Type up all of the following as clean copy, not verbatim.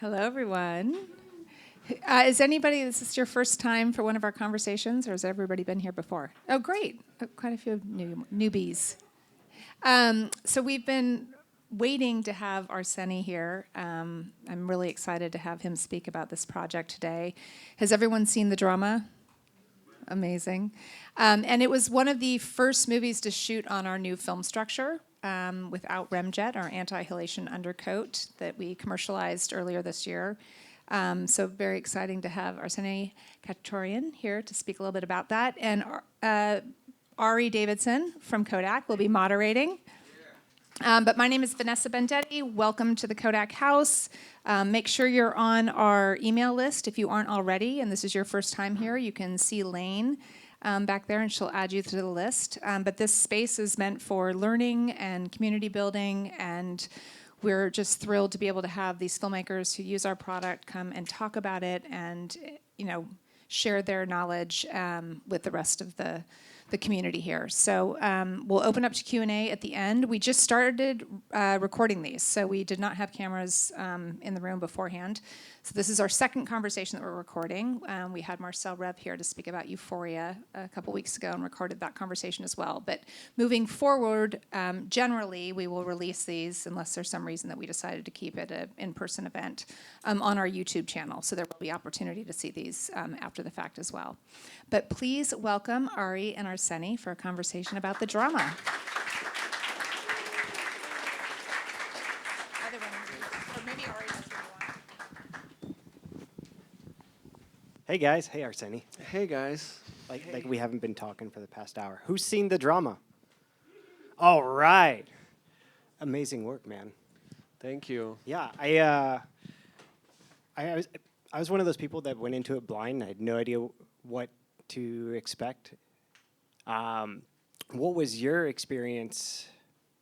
Hello, everyone. This is your first time for one of our conversations, or has everybody been here before? Oh, great. Quite a few newbies. So we've been waiting to have Arseni here. I'm really excited to have him speak about this project today. Has everyone seen the drama? Amazing. And it was one of the first movies to shoot on our new film structure without Remjet, our anti-halation undercoat that we commercialized earlier this year. So very exciting to have Arseni Khachaturan here to speak a little bit about that. And Ari Davidson from Kodak will be moderating. But my name is Vanessa Bendetti. Welcome to the Kodak House. Make sure you're on our email list if you aren't already, and this is your first time here. You can see Lane back there, and she'll add you to the list. But this space is meant for learning and community building, and we're just thrilled to be able to have these filmmakers who use our product come and talk about it and, share their knowledge with the rest of the community here. So we'll open up to Q&A at the end. We just started recording these, so we did not have cameras in the room beforehand. So this is our second conversation that we're recording. We had Marcel Rev here to speak about Euphoria a couple weeks ago and recorded that conversation as well. But moving forward, generally, we will release these, unless there's some reason that we decided to keep it an in-person event, on our YouTube channel. So there will be opportunity to see these after the fact as well. But please welcome Ari and Arseni for a conversation about the drama. Hey guys, hey Arseni. Hey guys. Like we haven't been talking for the past hour. Who's seen the drama? All right. Amazing work, man. Thank you. Yeah, I was one of those people that went into it blind. I had no idea what to expect. What was your experience?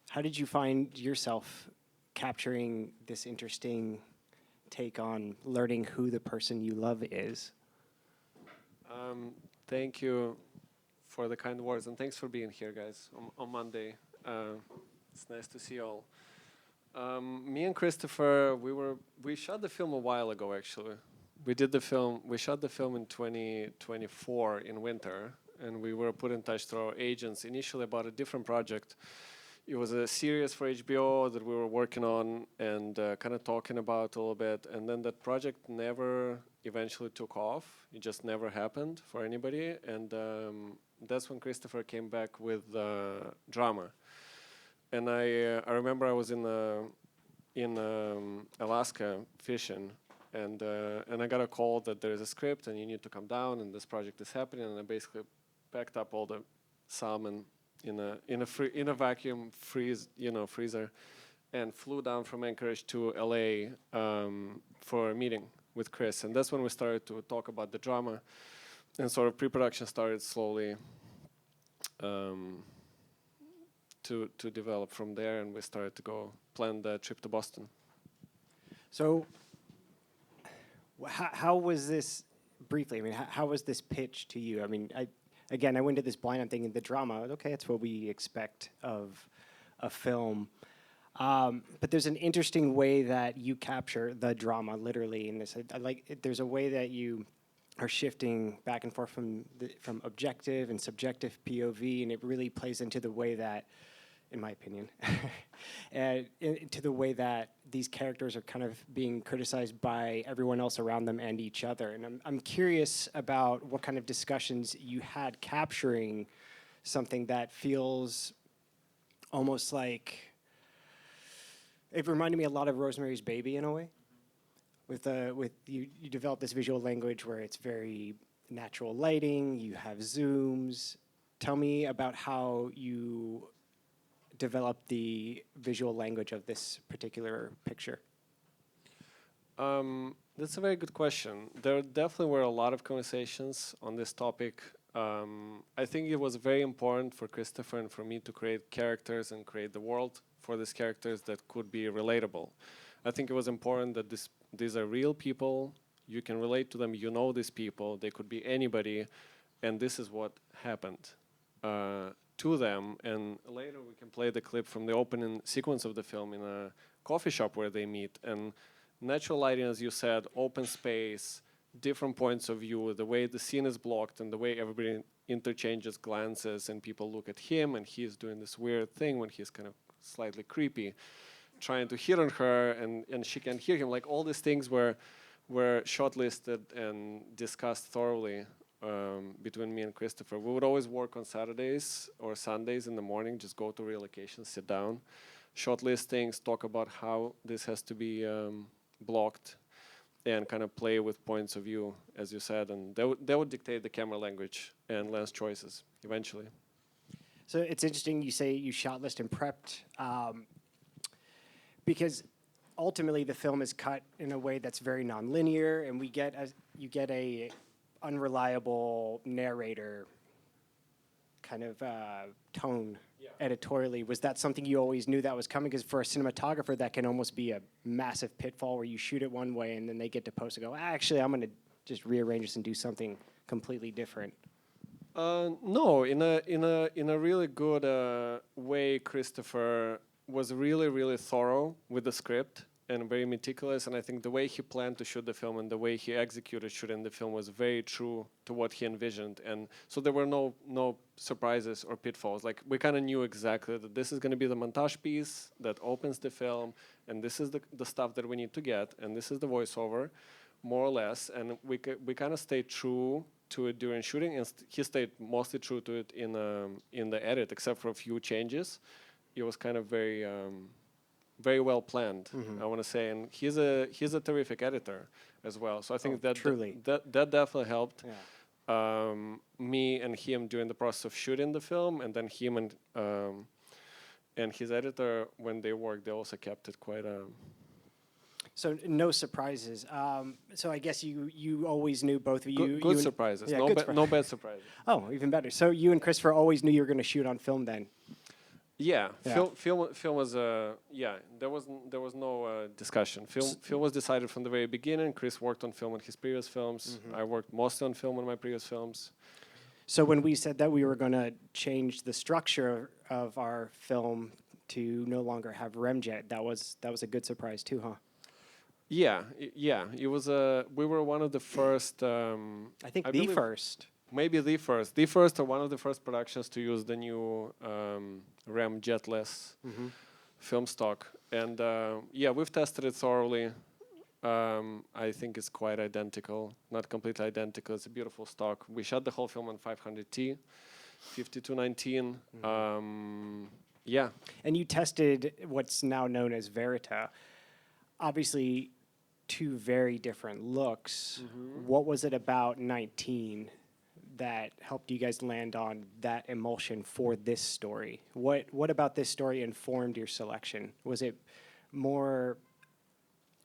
How did you find yourself capturing this interesting take on learning who the person you love is? Thank you for the kind words, and thanks for being here, guys, on Monday. It's nice to see you all. Me and Christopher, we shot the film a while ago, actually. We shot the film in 2024 in winter, and we were put in touch through our agents initially about a different project. It was a series for HBO that we were working on and kind of talking about a little bit, and then that project never eventually took off. It just never happened for anybody, and that's when Christopher came back with drama. And I remember I was in Alaska fishing, and I got a call that there is a script and you need to come down and this project is happening, and I basically packed up all the salmon in a vacuum freezer, and flew down from Anchorage to LA for a meeting with Chris, and that's when we started to talk about the drama, and sort of pre-production started slowly to develop from there, and we started to go plan the trip to Boston. So, how was this, briefly, I mean, how was this pitched to you? I mean, I went into this blind, I'm thinking the drama, okay, it's what we expect of a film. But there's an interesting way that you capture the drama, literally, in this. There's a way that you are shifting back and forth from objective and subjective POV, and it really plays into the way that, in my opinion, into the way that these characters are kind of being criticized by everyone else around them and each other. And I'm curious about what kind of discussions you had capturing something that feels almost like, it reminded me a lot of Rosemary's Baby in a way. With you develop this visual language where it's very natural lighting, you have zooms. Tell me about how you develop the visual language of this particular picture. That's a very good question. There definitely were a lot of conversations on this topic. I think it was very important for Christopher and for me to create characters and create the world for these characters that could be relatable. I think it was important that these are real people. You can relate to them. You know these people. They could be anybody, and this is what happened to them. And later we can play the clip from the opening sequence of the film in a coffee shop where they meet. And natural lighting, as you said, open space, different points of view, the way the scene is blocked and the way everybody interchanges glances and people look at him and he's doing this weird thing when he's kind of slightly creepy, trying to hit on her and she can't hear him. Like all these things were shortlisted and discussed thoroughly between me and Christopher. We would always work on Saturdays or Sundays in the morning, just go to real locations, sit down, shortlist things, talk about how this has to be blocked, and kind of play with points of view, as you said, and they would dictate the camera language and lens choices eventually. So it's interesting you say you shot list and prepped, because ultimately the film is cut in a way that's very nonlinear, and you get a unreliable narrator kind of tone editorially. Was that something you always knew that was coming? Because for a cinematographer, that can almost be a massive pitfall where you shoot it one way and then they get to post and go, actually, I'm going to just rearrange this and do something completely different. No, in a really good way, Christopher was really thorough with the script and very meticulous. And I think the way he planned to shoot the film and the way he executed shooting the film was very true to what he envisioned. And so there were no surprises or pitfalls. Like we kind of knew exactly that this is going to be the montage piece that opens the film, and this is the stuff that we need to get, and this is the voiceover, more or less. And we kind of stayed true to it during shooting, and he stayed mostly true to it in the edit, except for a few changes. It was kind of very well planned, I want to say, and he's a terrific editor as well. So I think that definitely helped me and him during the process of shooting the film, and then him and his editor, when they worked, they also kept it quite. So no surprises. So I guess you always knew, both of you. Good surprises. Yeah, No bad surprises. Oh, even better. So you and Christopher always knew you were going to shoot on film then. Yeah. Film was there was no discussion. Film was decided from the very beginning. Chris worked on film in his previous films. I worked mostly on film in my previous films. So when we said that we were going to change the structure of our film to no longer have remjet, that was a good surprise too, huh? Yeah. It was we were one of the first. I think the first. Maybe the first or one of the first productions to use the new RAM jetless film stock. And we've tested it thoroughly. I think it's quite identical, not completely identical. It's a beautiful stock. We shot the whole film on 500T, 5219. And you tested what's now known as Verita. Obviously, two very different looks. What was it about 19 that helped you guys land on that emulsion for this story? What about this story informed your selection? Was it more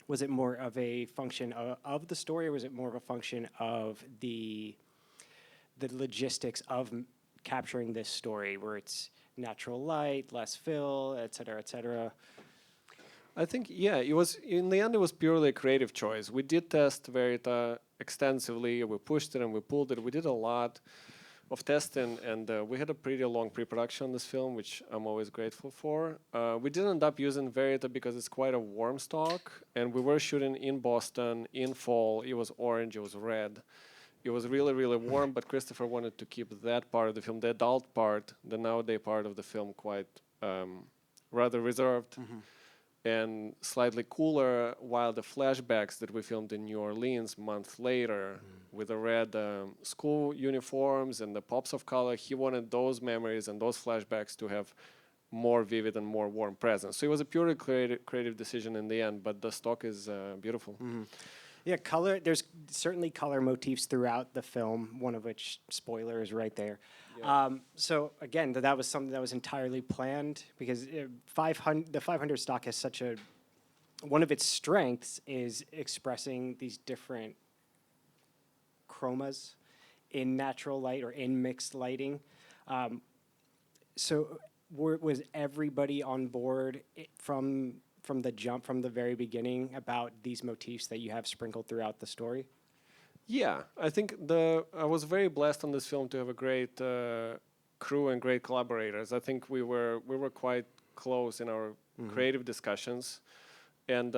of a function of the story, or was it more of a function of the logistics of capturing this story, where it's natural light, less fill, et cetera, et cetera? I think, it was, in the end, it was purely a creative choice. We did test Verita extensively. We pushed it and we pulled it. We did a lot of testing, and we had a pretty long pre-production on this film, which I'm always grateful for. We didn't end up using Verita because it's quite a warm stock, and we were shooting in Boston in fall. It was orange, it was red. It was really warm, but Christopher wanted to keep that part of the film, the adult part, the nowadays part of the film, quite rather reserved. And slightly cooler, while the flashbacks that we filmed in New Orleans months later with the red school uniforms and the pops of color, he wanted those memories and those flashbacks to have more vivid and more warm presence. So it was a purely creative decision in the end, but the stock is beautiful. Yeah, color. There's certainly color motifs throughout the film, one of which, spoiler, is right there. Yeah. So again, that was something that was entirely planned, because the 500 stock has one of its strengths is expressing these different chromas in natural light or in mixed lighting. So was everybody on board from the jump, from the very beginning, about these motifs that you have sprinkled throughout the story? Yeah, I think I was very blessed on this film to have a great crew and great collaborators. I think we were quite close in our creative discussions, And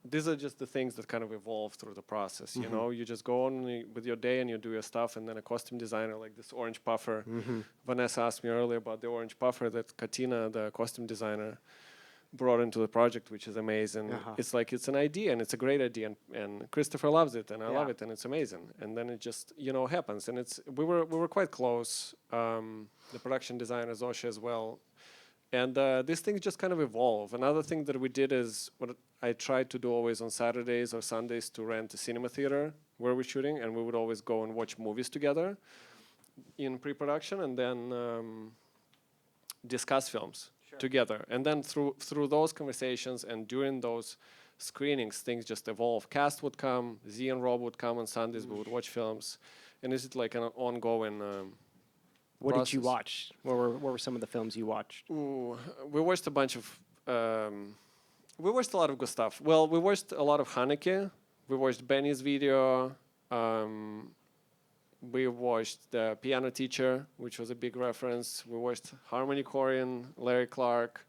these are just the things that kind of evolve through the process. You know, you just go on with your day and you do your stuff, and then a costume designer like this orange puffer. Vanessa asked me earlier about the orange puffer that Katina, the costume designer, brought into the project, which is amazing. It's like it's an idea, and it's a great idea, and Christopher loves it, and I love it, and it's amazing. And then it just happens, and we were quite close. The production designer Zosha as well. And these things just kind of evolve. Another thing that we did is what I tried to do always on Saturdays or Sundays to rent a cinema theater where we're shooting, and we would always go and watch movies together in pre-production, and then discuss films together. And then through those conversations and during those screenings, things just evolve. Cast would come, Z and Rob would come on Sundays, we would watch films, and it's like an ongoing What process. did you watch? What were some of the films you watched? Ooh, we watched a bunch of. We watched a lot of good stuff. Well, we watched a lot of Haneke. We watched Benny's video. We watched The Piano Teacher, which was a big reference. We watched Harmony Korine, Larry Clark.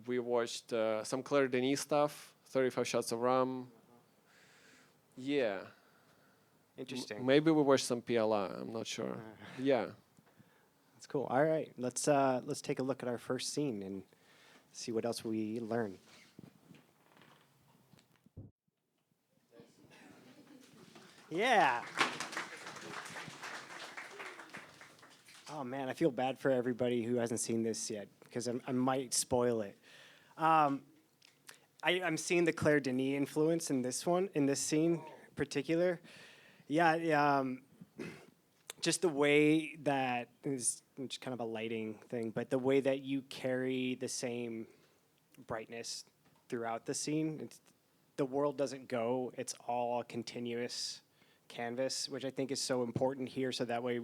We watched some Claire Denis stuff, 35 Shots of Rum. Yeah. Interesting. Maybe we watched some PLA. I'm not sure. Yeah. That's cool. All right, let's take a look at our first scene and see what else we learn. Yeah. Oh man, I feel bad for everybody who hasn't seen this yet because I might spoil it. I'm seeing the Claire Denis influence in this scene in particular. Yeah. Just the way that is just kind of a lighting thing, but the way that you carry the same brightness throughout the scene, the world doesn't go, it's all a continuous canvas, which I think is so important here, so that way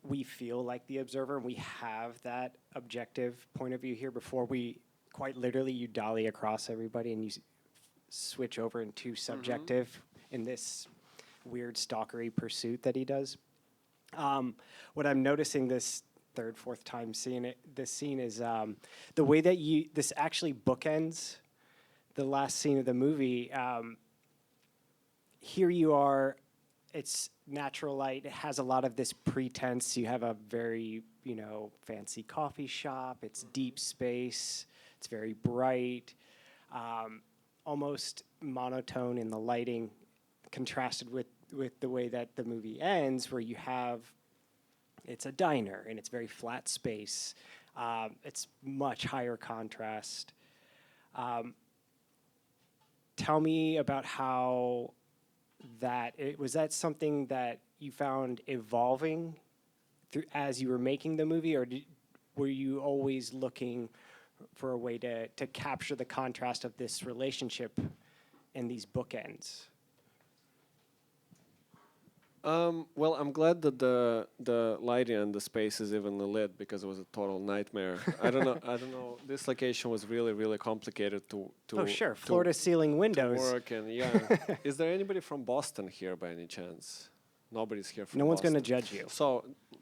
we feel like the observer, and we have that objective point of view here before we, quite literally, you dolly across everybody and you switch over into subjective in this weird stalkery pursuit that he does. What I'm noticing this third, fourth time seeing this scene is the way that this actually bookends the last scene of the movie. Here you are, it's natural light, it has a lot of this pretense. You have a very, fancy coffee shop, it's deep space, it's very bright, almost monotone in the lighting, contrasted with the way that the movie ends, where you have, it's a diner and it's very flat space. It's much higher contrast. Tell me about how was that something that you found evolving as you were making the movie, or were you always looking for a way to capture the contrast of this relationship and these bookends? Well, I'm glad that the lighting and the space is evenly lit, because it was a total nightmare. I don't know. This location was really, really complicated to Oh sure, floor to ceiling windows. work, and yeah. Is there anybody from Boston here by any chance? Nobody's here from No one's Boston. going to judge you. So,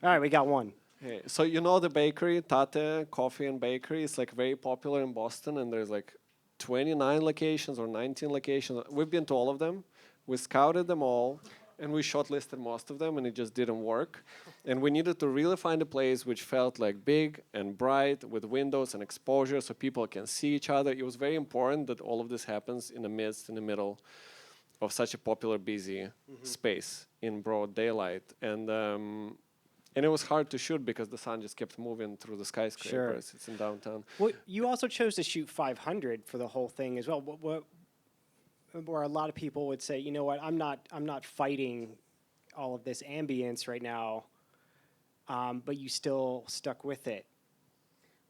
All right, we got one. hey, so the bakery, Tate Coffee and Bakery, is like very popular in Boston, and there's like 29 locations or 19 locations. We've been to all of them. We scouted them all. And we shortlisted most of them, and it just didn't work. And we needed to really find a place which felt like big and bright, with windows and exposure, so people can see each other. It was very important that all of this happens in the middle of such a popular, busy space in broad daylight. And it was hard to shoot because the sun just kept moving through the skyscrapers. Sure. It's in downtown. Well, you also chose to shoot 500 for the whole thing as well. Where a lot of people would say, you know what, I'm not fighting all of this ambience right now, but you still stuck with it.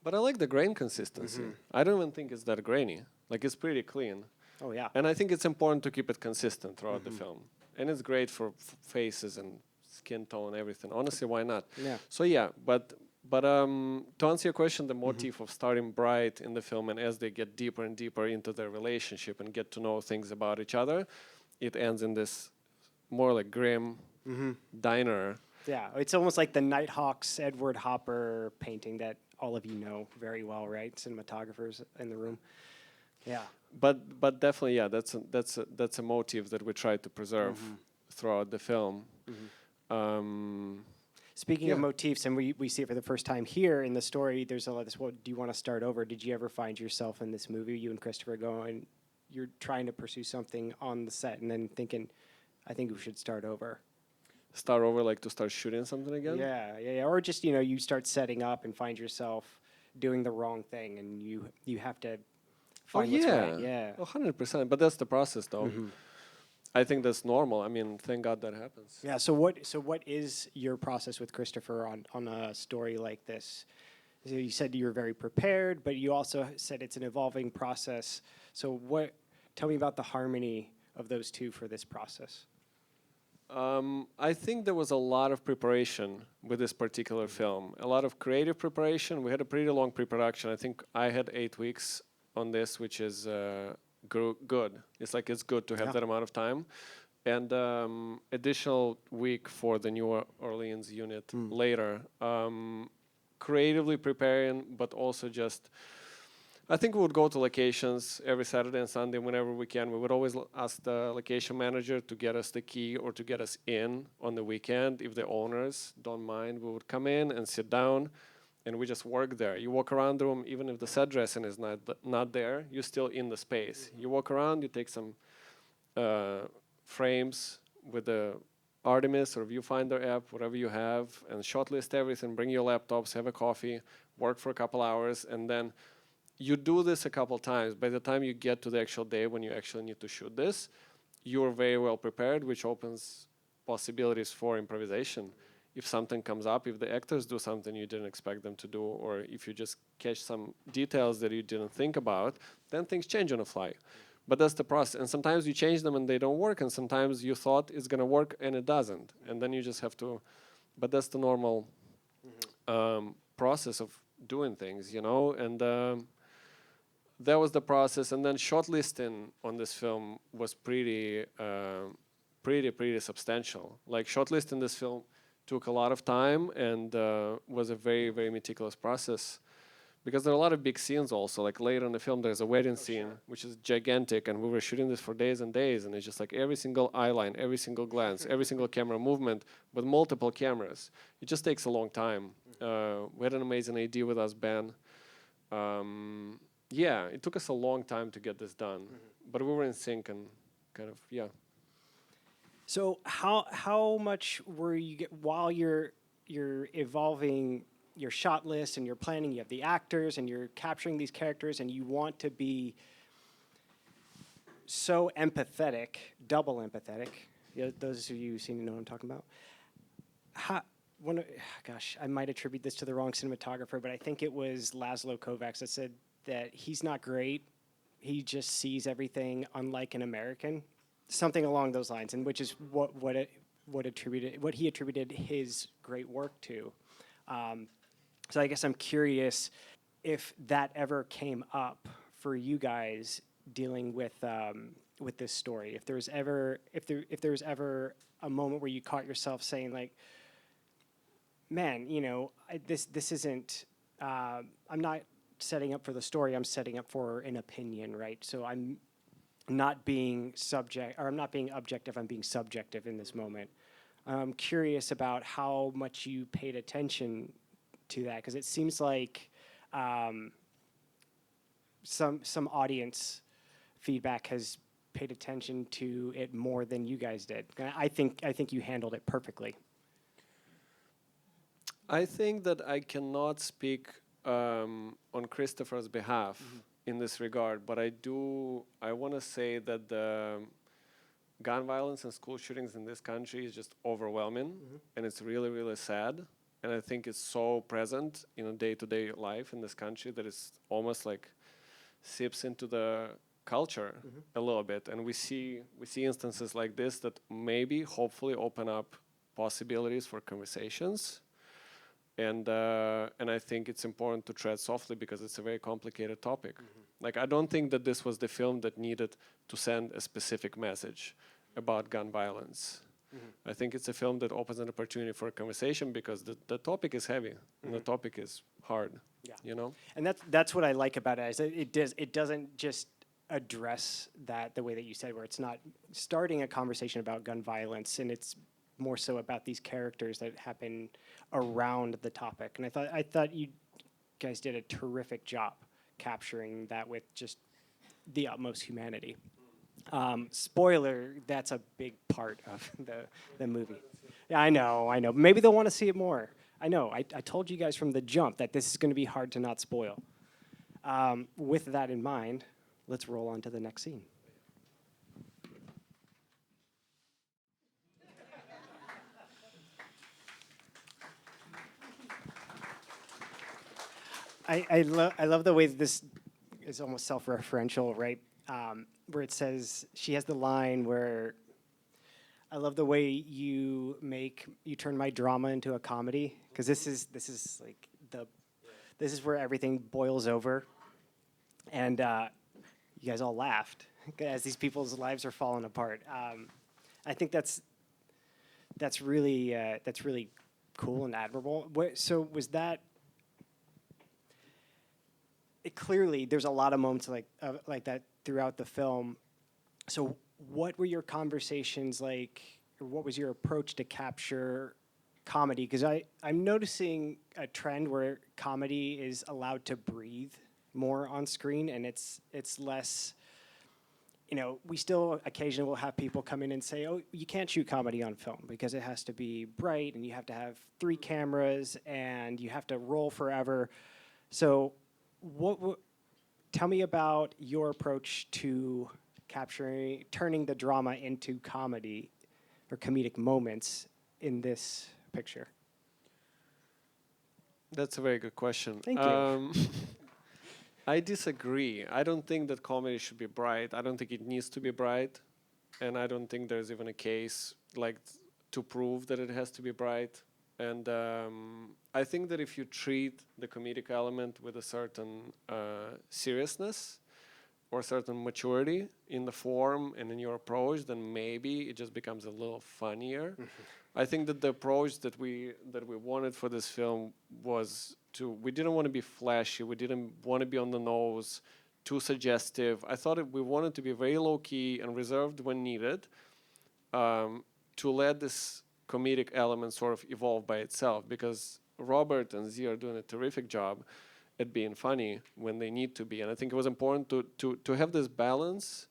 But I like the grain consistency. I don't even think it's that grainy. Like, it's pretty clean. Oh yeah. And I think it's important to keep it consistent throughout the film. And it's great for faces and skin tone, everything. Honestly, why not? Yeah. So yeah, but to answer your question, the motif of starting bright in the film, and as they get deeper and deeper into their relationship and get to know things about each other, it ends in this more like grim diner. Yeah, it's almost like the Nighthawks Edward Hopper painting that all of you know very well, right? Cinematographers in the room. Yeah. But definitely, yeah, that's a motive that we try to preserve throughout the film. Speaking of Yeah. motifs, and we see it for the first time here in the story, there's a lot of this, well, do you want to start over? Did you ever find yourself in this movie, you and Christopher, going, you're trying to pursue something on the set and then thinking, I think we should start over? Start over, like to start shooting something again. Yeah. Or just, you start setting up and find yourself doing the wrong thing and you have to find what's right. Yeah. 100%. But that's the process, though. I think that's normal. I mean, thank God that happens. Yeah. So what is your process with Christopher on a story like this? So you said you were very prepared, but you also said it's an evolving process. So tell me about the harmony of those two for this process. I think there was a lot of preparation with this particular film. A lot of creative preparation. We had a pretty long pre-production. I think I had 8 weeks on this, which is good. It's good to have that amount of time. And additional week for the New Orleans unit later. Creatively preparing, but also just, I think we would go to locations every Saturday and Sunday whenever we can. We would always ask the location manager to get us the key or to get us in on the weekend. If the owners don't mind, we would come in and sit down and we just work there. You walk around the room, even if the set dressing is not there, you're still in the space. You walk around, you take some frames with the Artemis or Viewfinder app, whatever you have, and shortlist everything, bring your laptops, have a coffee, work for a couple hours, and then you do this a couple times. By the time you get to the actual day when you actually need to shoot this, you're very well prepared, which opens possibilities for improvisation. If something comes up, if the actors do something you didn't expect them to do, or if you just catch some details that you didn't think about, then things change on the fly. But that's the process. And sometimes you change them and they don't work, and sometimes you thought it's going to work and it doesn't. And then you just have to, but that's the normal process of doing things, and that was the process. And then shortlisting on this film was pretty substantial. Like shortlisting this film took a lot of time and was a very, very meticulous process. Because there are a lot of big scenes also. Like later in the film, there's a wedding scene, which is gigantic, and we were shooting this for days and days, and it's just like every single eye line, every single glance, every single camera movement with multiple cameras. It just takes a long time. We had an amazing AD with us, Ben. It took us a long time to get this done, but we were in sync and kind of, yeah. So how much were you while you're evolving your shot list and you're planning, you have the actors and you're capturing these characters and you want to be so empathetic, double empathetic. Those of you who seem to know what I'm talking about. I might attribute this to the wrong cinematographer, but I think it was Laszlo Kovacs that said that he's not great. He just sees everything unlike an American, something along those lines, and which is what he attributed his great work to. So I guess I'm curious if that ever came up for you guys dealing with this story. If there was ever a moment where you caught yourself saying like, "Man, this isn't. I'm not setting up for the story. I'm setting up for an opinion, right? So I'm not being objective. I'm being subjective in this moment." I'm curious about how much you paid attention to that, because it seems like some audience feedback has paid attention to it more than you guys did. I think you handled it perfectly. I think that I cannot speak on Christopher's behalf in this regard, but I want to say that the gun violence and school shootings in this country is just overwhelming, and it's really, really sad. And I think it's so present in a day-to-day life in this country that it's almost like seeps into the culture a little bit. And we see instances like this that maybe, hopefully, open up possibilities for conversations. And I think it's important to tread softly because it's a very complicated topic. Like, I don't think that this was the film that needed to send a specific message about gun violence. I think it's a film that opens an opportunity for a conversation because the topic is heavy and the topic is hard. Yeah. You know? And that's what I like about it, is that it doesn't just address that the way that you said, where it's not starting a conversation about gun violence, and it's more so about these characters that happen around the topic. And I thought you guys did a terrific job capturing that with just the utmost humanity. Spoiler, that's a big part of the movie. Yeah, I know. Maybe they'll want to see it more. I know. I told you guys from the jump that this is going to be hard to not spoil. With that in mind, let's roll on to the next scene. I love the way that this is almost self-referential, right? Where it says, she has the line where, I love the way you turn my drama into a comedy, because this is like this is where everything boils over, and you guys all laughed as these people's lives are falling apart. I think that's really cool and admirable. So was that? Clearly, there's a lot of moments like that throughout the film. So what were your conversations like, or what was your approach to capture comedy? Because I'm noticing a trend where comedy is allowed to breathe more on screen, and it's less, we still occasionally will have people come in and say, oh, you can't shoot comedy on film because it has to be bright, and you have to have 3 cameras, and you have to roll forever. So tell me about your approach to turning the drama into comedy or comedic moments in this picture. That's a very good question. Thank you. I disagree. I don't think that comedy should be bright. I don't think it needs to be bright. And I don't think there's even a case to prove that it has to be bright. And I think that if you treat the comedic element with a certain seriousness or certain maturity in the form and in your approach, then maybe it just becomes a little funnier. I think that the approach that we wanted for this film was we didn't want to be flashy, we didn't want to be on the nose, too suggestive. I thought we wanted to be very low-key and reserved when needed, to let this comedic element sort of evolve by itself, because Robert and Z are doing a terrific job at being funny when they need to be. And I think it was important to have this balance,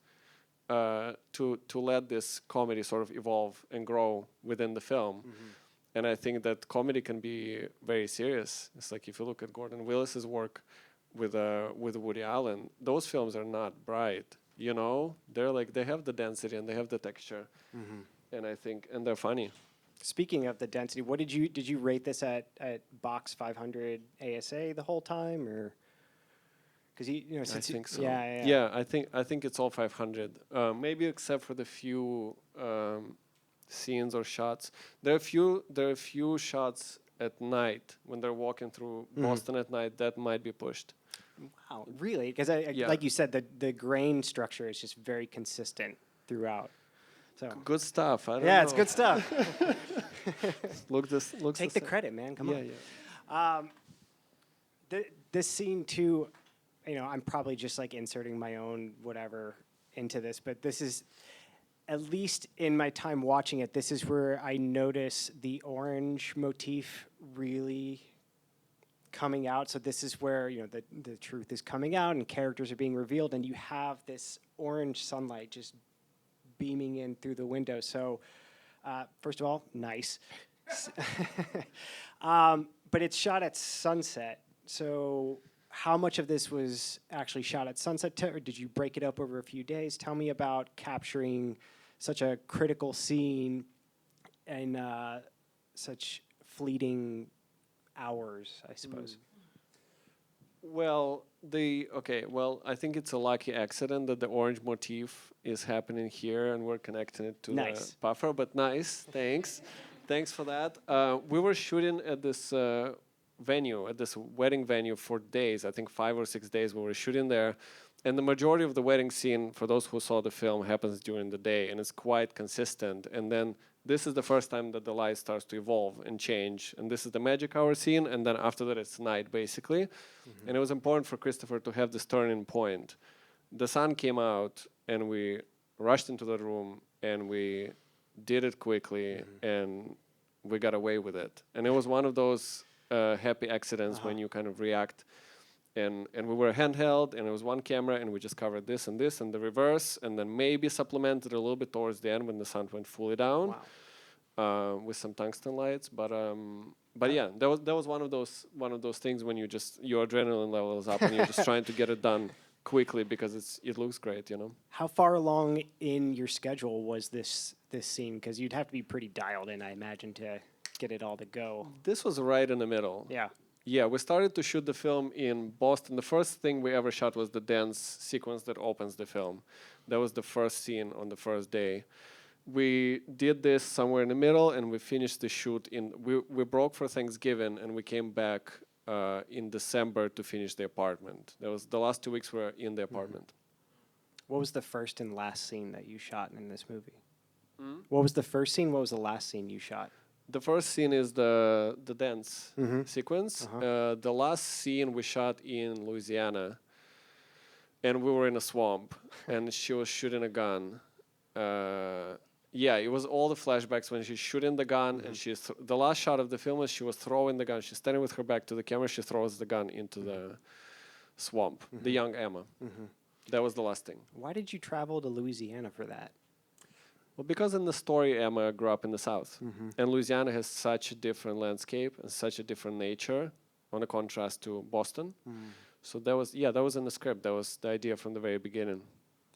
to let this comedy sort of evolve and grow within the film. Mm-hmm. And I think that comedy can be very serious. It's like if you look at Gordon Willis's work with Woody Allen, those films are not bright. They have the density and they have the texture, and they're funny. Speaking of the density, what did you rate this at box 500 ASA the whole time, or because I think so. Yeah. I think it's all 500. Maybe except for the few scenes or shots. There are a few shots at night when they're walking through Boston at night that might be pushed. Wow, really? Because like you said, the grain structure is just very consistent throughout. So good stuff. I don't know. Yeah, it's good stuff. looks Take the credit, man. Come on. Yeah. This scene too, I'm probably just inserting my own whatever into this, but this is, at least in my time watching it, this is where I notice the orange motif really coming out. So this is where the truth is coming out and characters are being revealed, and you have this orange sunlight just beaming in through the window. So first of all, nice. But it's shot at sunset. So how much of this was actually shot at sunset, or did you break it up over a few days? Tell me about capturing such a critical scene in such fleeting hours, I suppose. Well, I think it's a lucky accident that the orange motif is happening here, and we're connecting it to the buffer. But nice, thanks. Thanks for that. We were shooting at this venue, at this wedding venue for days. I think 5 or 6 days we were shooting there. And the majority of the wedding scene, for those who saw the film, happens during the day, and it's quite consistent. And then this is the first time that the light starts to evolve and change, and this is the magic hour scene, and then after that it's night basically. And it was important for Christopher to have this turning point. The sun came out, and we rushed into the room, and we did it quickly, and we got away with it. And it was one of those happy accidents when you kind of react. And we were handheld, and it was one camera, and we just covered this and the reverse, and then maybe supplemented a little bit towards the end when the sun went fully down. Wow. With some tungsten lights, but yeah, that was one of those things when your adrenaline level is up and you're just trying to get it done quickly because it looks great, you know. How far along in your schedule was this scene? Because you'd have to be pretty dialed in, I imagine, to get it all to go. This was right in the middle. Yeah. Yeah, we started to shoot the film in Boston. The first thing we ever shot was the dance sequence that opens the film. That was the first scene on the first day. We did this somewhere in the middle, and we finished the shoot we broke for Thanksgiving, and we came back in December to finish the apartment. That was the last 2 weeks we were in the apartment. What was the first and last scene that you shot in this movie? What was the first scene? What was the last scene you shot? The first scene is the dance sequence. The last scene we shot in Louisiana, and we were in a swamp, and she was shooting a gun. Yeah, it was all the flashbacks when she's shooting the gun, and the last shot of the film is she was throwing the gun. She's standing with her back to the camera. She throws the gun into the swamp. The young Emma. That was the last thing. Why did you travel to Louisiana for that? Well, because in the story, Emma grew up in the South, and Louisiana has such a different landscape and such a different nature, on a contrast to Boston. So that was in the script. That was the idea from the very beginning.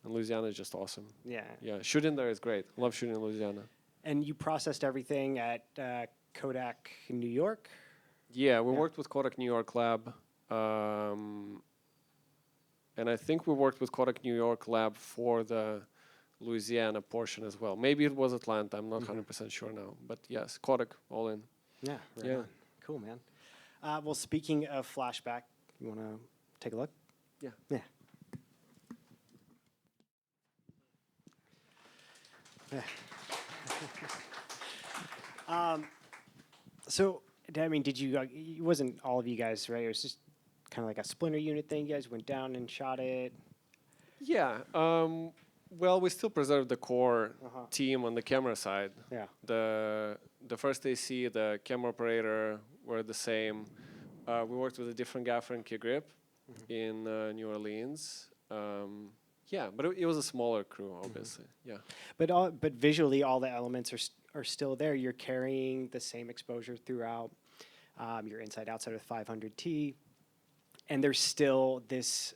And Louisiana is just awesome. Yeah. Yeah, shooting there is great. Love shooting in Louisiana. And you processed everything at Kodak in New York? Yeah, we worked with Kodak New York Lab. And I think we worked with Kodak New York Lab for the Louisiana portion as well. Maybe it was Atlanta. I'm not 100% sure now. But yes, Kodak, all in. Yeah. Right Yeah. on. Cool, man. Well, speaking of flashback, you want to take a look? Yeah. Yeah. So, I mean, did you? It wasn't all of you guys, right? It was just kind of like a splinter unit thing. You guys went down and shot it. Yeah. Well, we still preserve the core team on the camera side. Yeah. The first AC, the camera operator were the same. We worked with a different gaffer and key grip in New Orleans. Yeah, but it was a smaller crew, obviously. Yeah. But visually, all the elements are still there. You're carrying the same exposure throughout. You're inside outside of 500T, and there's still this.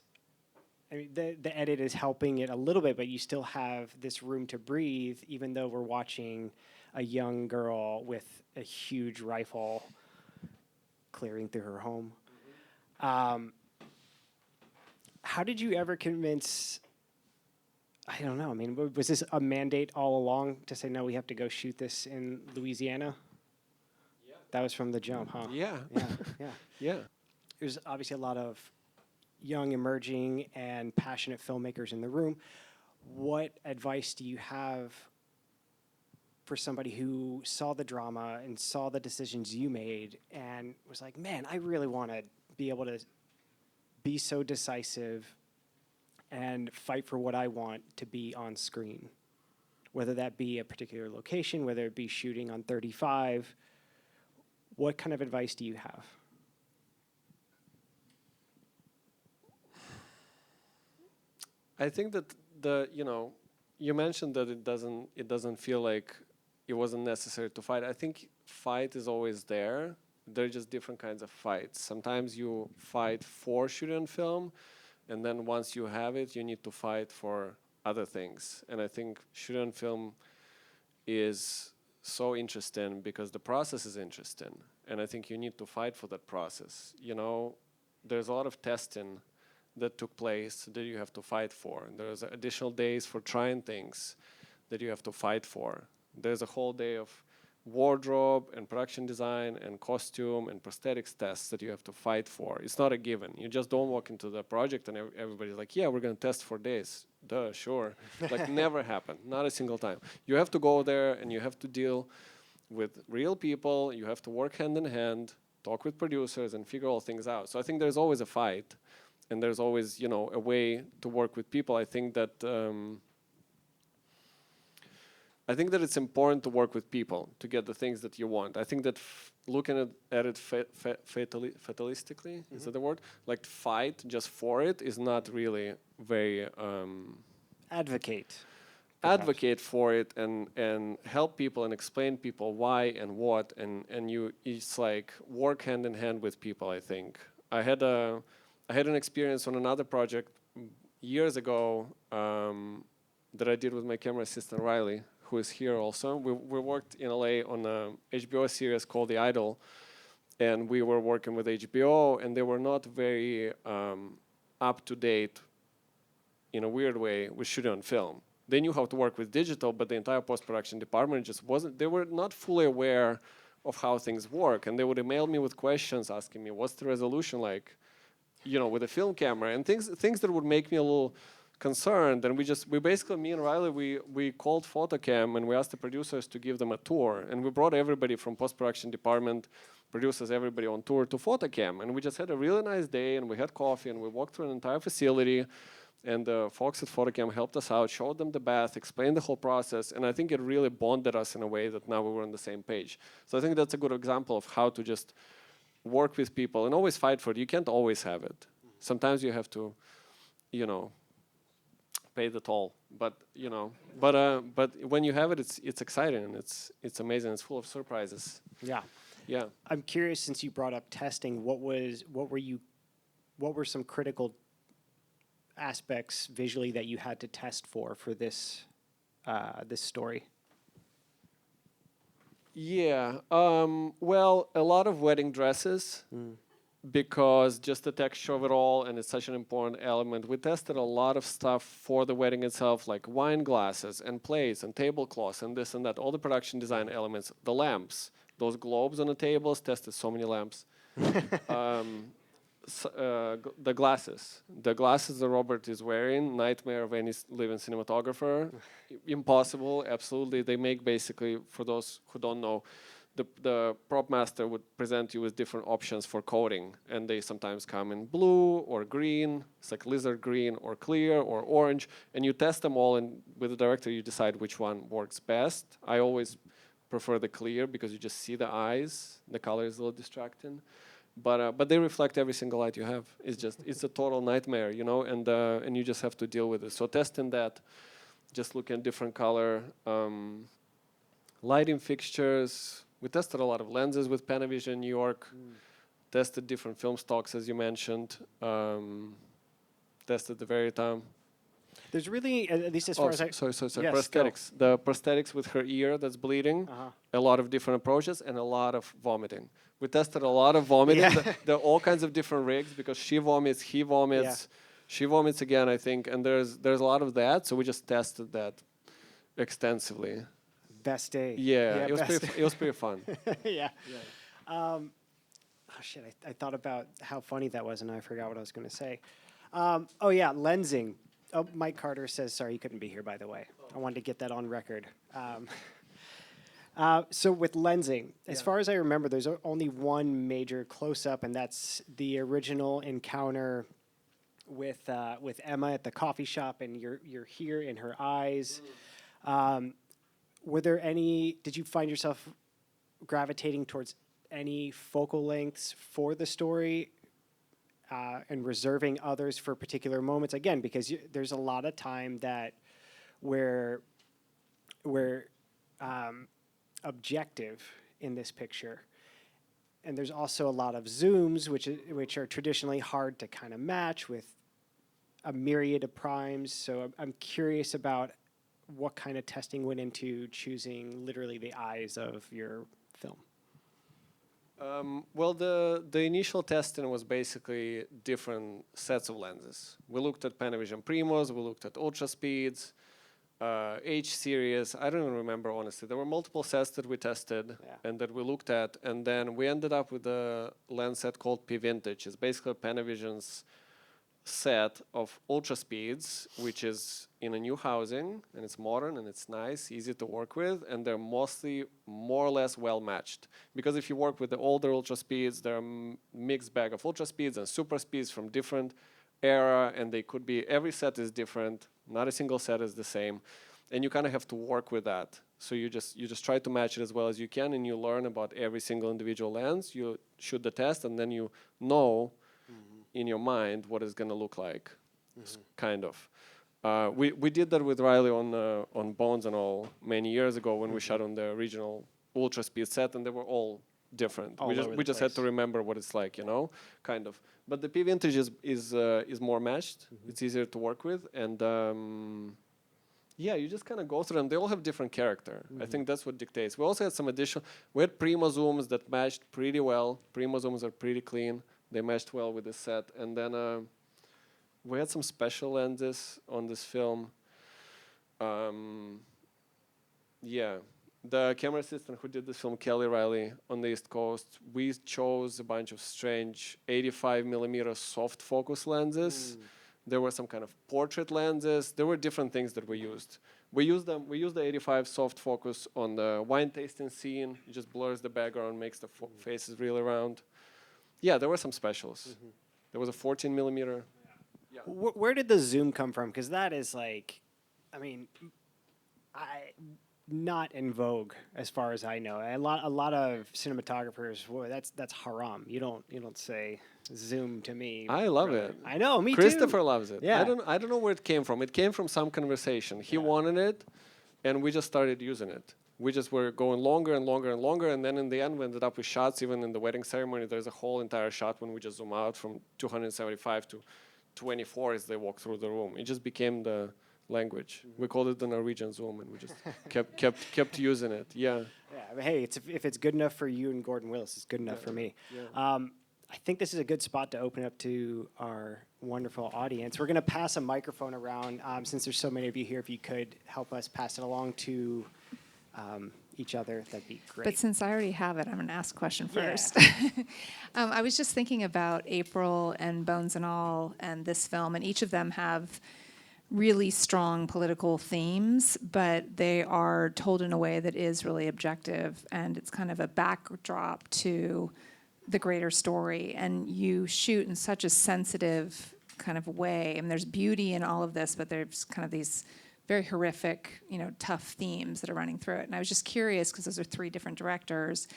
I mean, the edit is helping it a little bit, but you still have this room to breathe, even though we're watching a young girl with a huge rifle clearing through her home. How did you ever convince? I don't know. I mean, was this a mandate all along to say, no, we have to go shoot this in Louisiana? Yeah. That was from the jump, huh? Yeah. Yeah. Yeah. There's obviously a lot of young, emerging, and passionate filmmakers in the room. What advice do you have for somebody who saw the drama and saw the decisions you made and was like, man, I really want to be able to be so decisive and fight for what I want to be on screen, whether that be a particular location, whether it be shooting on 35. What kind of advice do you have? I think that you mentioned that it doesn't feel like it wasn't necessary to fight. I think fight is always there. They're just different kinds of fights. Sometimes you fight for shooting film, and then once you have it, you need to fight for other things. And I think shooting film is so interesting because the process is interesting. And I think you need to fight for that process. You know, there's a lot of testing that took place that you have to fight for. And there's additional days for trying things that you have to fight for. There's a whole day of wardrobe and production design and costume and prosthetics tests that you have to fight for. It's not a given. You just don't walk into the project and everybody's like, yeah, we're going to test for this. Duh, sure. Like, never happened. Not a single time. You have to go there and you have to deal with real people. You have to work hand in hand, talk with producers, and figure all things out. So I think there's always a fight, and there's always, you know, a way to work with people. I think that it's important to work with people to get the things that you want. I think that looking at it fatalistically, is that the word? Like, fight just for it is not really very Advocate. advocate for it and help people and explain people why and what, and you, it's like work hand in hand with people. I think I had an experience on another project years ago that I did with my camera assistant Riley, who is here also. We worked in LA on a HBO series called The Idol, and we were working with HBO, and they were not very up to date in a weird way with shooting on film. They knew how to work with digital, but the entire post-production department just wasn't, they were not fully aware of how things work. And they would email me with questions asking me, what's the resolution like, you know, with a film camera, and things that would make me a little concerned. And we basically, me and Riley, we called Photocam and we asked the producers to give them a tour. And we brought everybody from post-production department, producers, everybody on tour to Photocam. And we just had a really nice day, and we had coffee, and we walked through an entire facility. And the folks at Photocam helped us out, showed them the bath, explained the whole process, and I think it really bonded us in a way that now we were on the same page. So I think that's a good example of how to just work with people and always fight for it. You can't always have it. Sometimes you have to, you know, pay the toll. But you know, but when you have it, it's exciting and it's amazing. It's full of surprises. Yeah. Yeah. I'm curious, since you brought up testing, what were some critical aspects visually that you had to test for this this story? Yeah. Well, a lot of wedding dresses, because just the texture of it all, and it's such an important element. We tested a lot of stuff for the wedding itself, like wine glasses and plates and tablecloths and this and that. All the production design elements, the lamps, those globes on the tables. Tested so many lamps. The glasses that Robert is wearing, nightmare of any living cinematographer. Impossible, absolutely. They make, basically, for those who don't know, the prop master would present you with different options for coating, and they sometimes come in blue or green. It's like lizard green or clear or orange, and you test them all, and with the director you decide which one works best. I always prefer the clear because you just see the eyes. The color is a little distracting. But they reflect every single light you have. It's a total nightmare, you know, and you just have to deal with it. So testing that, just looking at different color, lighting fixtures. We tested a lot of lenses with Panavision New York. Tested different film stocks, as you mentioned. Tested the Veritam. There's really, at least as far as I... Sorry. Yes, prosthetics. Go. The prosthetics with her ear that's bleeding. A lot of different approaches and a lot of vomiting. We tested a lot of vomiting. Yeah. There are all kinds of different rigs because she vomits, he vomits, Yeah. she vomits again, I think, and there's a lot of that. So we just tested that extensively. Best day. Yeah, it was pretty fun. Yeah. Oh shit! I thought about how funny that was, and I forgot what I was going to say. Oh yeah, lensing. Oh, Mike Carter says sorry he couldn't be here. By the way, I wanted to get that on record. So with lensing, as far as I remember, there's only one major close-up, and that's the original encounter with Emma at the coffee shop, and you're here in her eyes. Were there any? Did you find yourself gravitating towards any focal lengths for the story, and reserving others for particular moments? Again, because there's a lot of time that where objective in this picture, and there's also a lot of zooms, which are traditionally hard to kind of match with a myriad of primes. So I'm curious about what kind of testing went into choosing literally the eyes of your film. Well, the initial testing was basically different sets of lenses. We looked at Panavision Primos, we looked at ultra speeds, H series. I don't even remember, honestly. There were multiple sets that we tested and that we looked at, and then we ended up with a lens set called P Vintage. It's basically Panavision's set of ultra speeds, which is in a new housing, and it's modern and it's nice, easy to work with, and they're mostly more or less well matched. Because if you work with the older ultra speeds, they're a mixed bag of ultra speeds and super speeds from different era, and they could be, every set is different, not a single set is the same, and you kind of have to work with that. So you just try to match it as well as you can, and you learn about every single individual lens. You shoot the test, and then you know in your mind what it's going to look like, kind of. We did that with Riley on Bones and all many years ago when we shot on the original ultra speed set, and they were all different. We just had to remember what it's like, you know, kind of. But the P Vintage is more matched. It's easier to work with, and yeah, you just kind of go through them. They all have different character. I think that's what dictates. We also had some additional. We had Prima zooms that matched pretty well. Prima zooms are pretty clean. They matched well with the set, and then we had some special lenses on this film. Yeah, the camera assistant who did this film, Kelly Riley, on the East Coast, we chose a bunch of strange 85 millimeter soft focus lenses. There were some kind of portrait lenses. There were different things that we used. We used the 85 soft focus on the wine tasting scene. It just blurs the background, makes the faces really round. Yeah, there were some specials. There was a 14 millimeter. Yeah. Where did the zoom come from? Because that is like, I mean, not in vogue as far as I know. A lot of cinematographers, boy, that's haram. You don't say zoom to me. I love it. I know, me Christopher too. loves it. Yeah. I don't know where it came from. It came from some conversation. He wanted it, and we just started using it. We just were going longer and longer and longer, and then in the end we ended up with shots. Even in the wedding ceremony, there's a whole entire shot when we just zoom out from 275 to 24 as they walk through the room. It just became the language. We called it the Norwegian zoom, and we just kept using it. Yeah. Yeah. But hey, if it's good enough for you and Gordon Willis, it's good enough for me. Yeah. I think this is a good spot to open up to our wonderful audience. We're going to pass a microphone around. Since there's so many of you here, if you could help us pass it along to each other, that'd be great. But since I already have it, I'm going to ask a question Yeah. first. I was just thinking about April and Bones and All and this film, and each of them have really strong political themes, but they are told in a way that is really objective, and it's kind of a backdrop to the greater story. And you shoot in such a sensitive kind of way, and there's beauty in all of this, but there's kind of these very horrific, tough themes that are running through it. And I was just curious, because those are three different directors,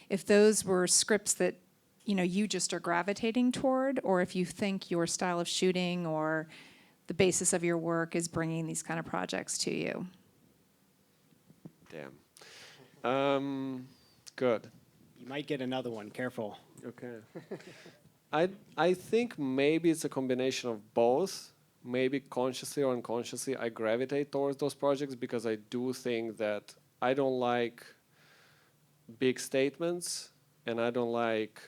if those were scripts that, you just are gravitating toward, or if you think your style of shooting or the basis of your work is bringing these kind of projects to you. Damn. Good. You might get another one. Careful. Okay. I think maybe it's a combination of both. Maybe consciously or unconsciously, I gravitate towards those projects because I do think that I don't like big statements, and I don't like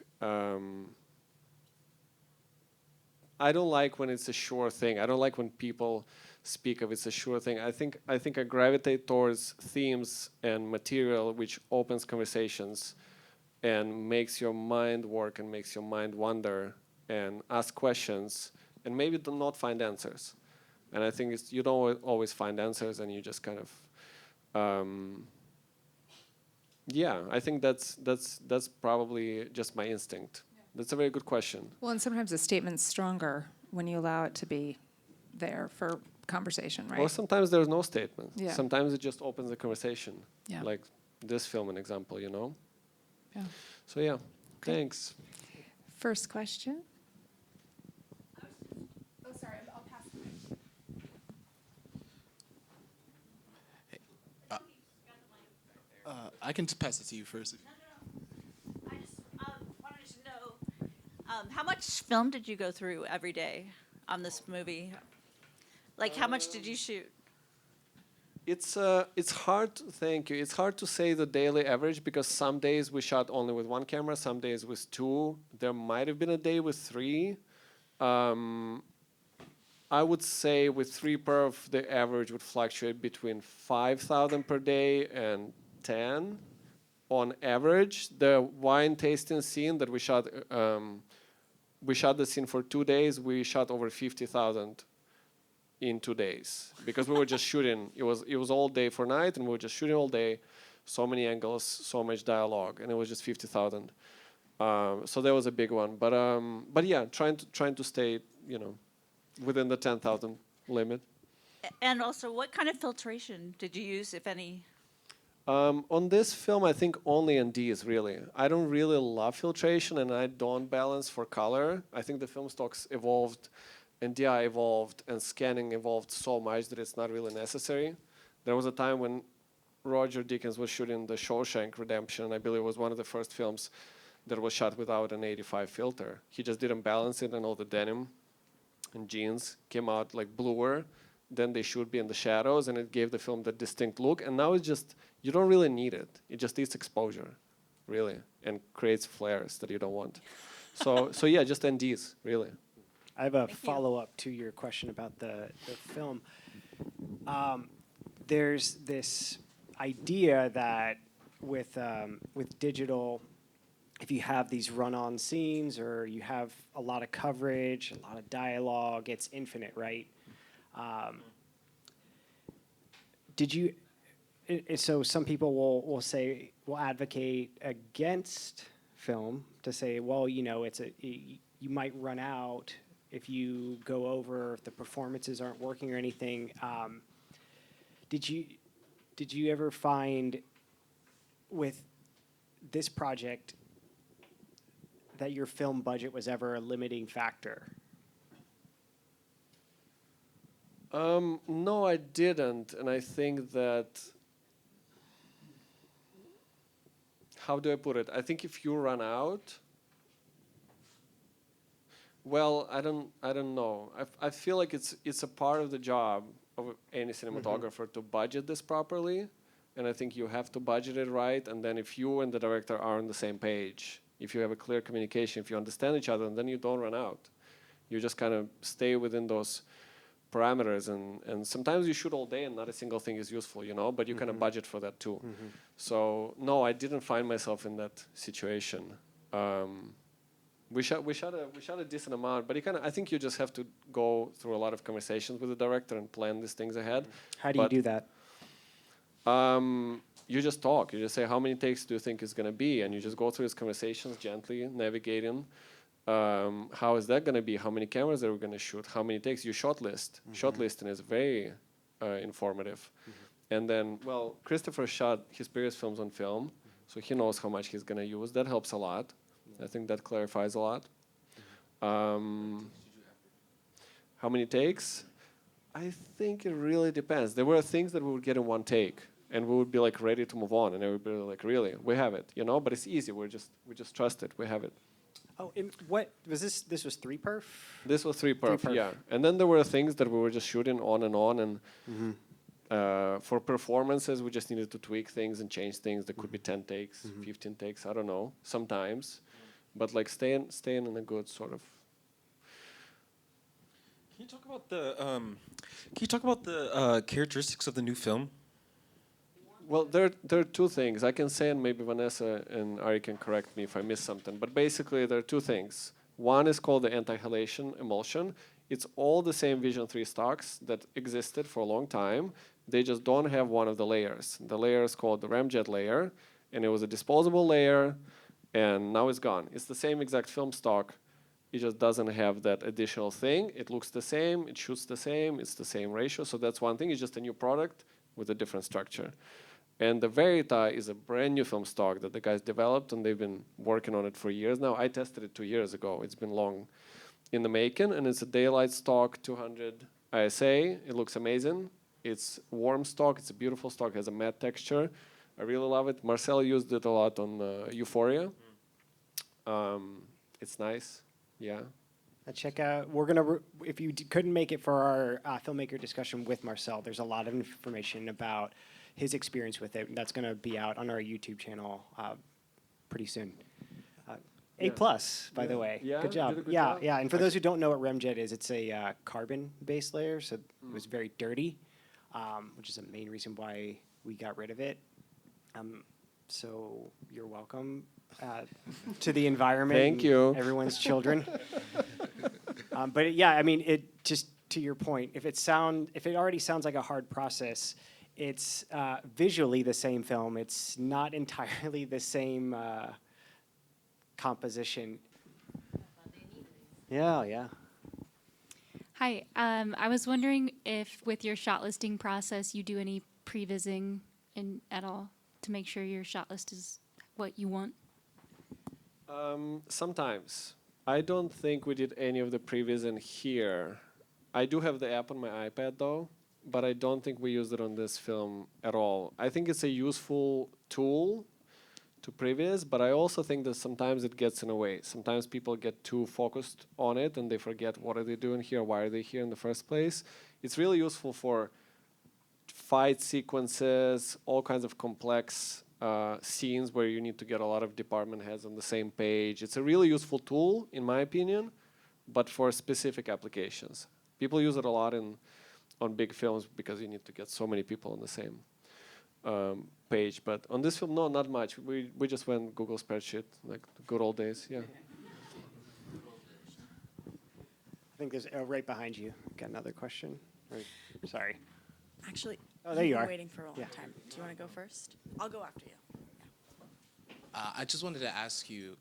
when it's a sure thing. I don't like when people speak of it's a sure thing. I think I gravitate towards themes and material which opens conversations and makes your mind work and makes your mind wonder and ask questions and maybe do not find answers. And I think you don't always find answers, and you just kind of, I think that's probably just my instinct. Yeah. That's a very good question. Well, and sometimes a statement's stronger when you allow it to be there for conversation, right? Or sometimes there's no statement. Yeah. Sometimes it just opens the conversation. Yeah. Like this film, an example, Yeah. So yeah, Okay. thanks. First question. Oh, sorry, I'll pass it. I can pass it to you first. I just wanted to know, how much film did you go through every day on this movie? Like, how much did you shoot? It's hard. Thank you. It's hard to say the daily average because some days we shot only with one camera, some days with two. There might have been a day with three. I would say with 3perf, the average would fluctuate between 5,000 per day and 10 on average. The wine tasting scene that we shot the scene for 2 days. We shot over 50,000 in 2 days because we were just shooting. It was all day for night, and we were just shooting all day. So many angles, so much dialogue, and it was just 50,000. So that was a big one. But yeah, trying to stay, within the 10,000 limit. And also, what kind of filtration did you use, if any? On this film, I think only NDs, really. I don't really love filtration, and I don't balance for color. I think the film stocks evolved, NDI evolved, and scanning evolved so much that it's not really necessary. There was a time when Roger Deakins was shooting The Shawshank Redemption. I believe it was one of the first films that was shot without an 85 filter. He just didn't balance it, and all the denim and jeans came out like bluer than they should be in the shadows, and it gave the film that distinct look. And now it's just, you don't really need it. It just needs exposure, really, and creates flares that you don't want. So yeah, just NDs, really. I have a Thank you. follow-up to your question about the film. There's this idea that with digital, if you have these run-on scenes or you have a lot of coverage, a lot of dialogue, it's infinite, right? So some people will advocate against film to say, well, you might run out if you go over, if the performances aren't working or anything. Did you ever find with this project that your film budget was ever a limiting factor? No, I didn't, and I think that, how do I put it? I think if you run out, well, I don't know. I feel like it's a part of the job of any cinematographer to budget this properly, and I think you have to budget it right. And then if you and the director are on the same page, if you have a clear communication, if you understand each other, then you don't run out. You just kind of stay within those parameters, and sometimes you shoot all day and not a single thing is useful, but you kind of budget for that too. So no, I didn't find myself in that situation. We shot a decent amount, but I think you just have to go through a lot of conversations with the director and plan these things ahead. How do you do that? You just talk. You just say, how many takes do you think is going to be? And you just go through these conversations gently, navigating. How is that going to be? How many cameras are we going to shoot? How many takes? You shortlist. Shortlisting is very informative. And then, well, Christopher shot his previous films on film, so he knows how much he's going to use. That helps a lot. I think that clarifies a lot. How many takes? I think it really depends. There were things that we would get in one take, and we would be like ready to move on, and everybody would be like, really, we have it, But it's easy. We just trust it. We have it. Oh, and what was this? This was 3perf? This was 3perf, 3perf. yeah. And then there were things that we were just shooting on, and for performances, we just needed to tweak things and change things. There could be 10 takes, 15 takes, I don't know, sometimes. But like staying in a good sort of. Can you talk about the characteristics of the new film? Well, there are two things I can say, and maybe Vanessa and Ari can correct me if I miss something. But basically, there are two things. One is called the anti-halation emulsion. It's all the same Vision 3 stocks that existed for a long time. They just don't have one of the layers. The layer is called the ramjet layer, and it was a disposable layer, and now it's gone. It's the same exact film stock. It just doesn't have that additional thing. It looks the same. It shoots the same. It's the same ratio. So that's one thing. It's just a new product with a different structure. And the Verita is a brand new film stock that the guys developed, and they've been working on it for years now. I tested it 2 years ago. It's been long in the making, and it's a daylight stock, 200 ISA. It looks amazing. It's warm stock. It's a beautiful stock. It has a matte texture. I really love it. Marcel used it a lot on Euphoria. It's nice. Yeah. Check out. We're gonna. If you couldn't make it for our filmmaker discussion with Marcel, there's a lot of information about his experience with it. That's going to be out on our YouTube channel pretty soon. A plus, by the way. Yeah, Good you job. did a good yeah, job. yeah. And for those who don't know what remjet is, it's a carbon-based layer, so it was very dirty, which is the main reason why we got rid of it. So you're welcome to the environment. Thank and you. everyone's children. But yeah, I mean, it just to your point, if it already sounds like a hard process, it's visually the same film. It's not entirely the same composition. Yeah, yeah. Hi, I was wondering if with your shot listing process, you do any pre-vising at all to make sure your shot list is what you want? Sometimes. I don't think we did any of the previews in here. I do have the app on my iPad though, but I don't think we used it on this film at all. I think it's a useful tool to previous, but I also think that sometimes it gets in the way. Sometimes people get too focused on it and they forget what are they doing here, why are they here in the first place. It's really useful for fight sequences, all kinds of complex scenes where you need to get a lot of department heads on the same page. It's a really useful tool, in my opinion, but for specific applications. People use it a lot on big films because you need to get so many people on the same page. But on this film, no, not much. We just went Google spreadsheet, like the good old days, yeah. I think there's right behind you. Got another question? Right. Sorry. Actually, Oh, there you you've been are. waiting for a long Yeah. time. Do you want to go first? I'll go after you. I just wanted to ask you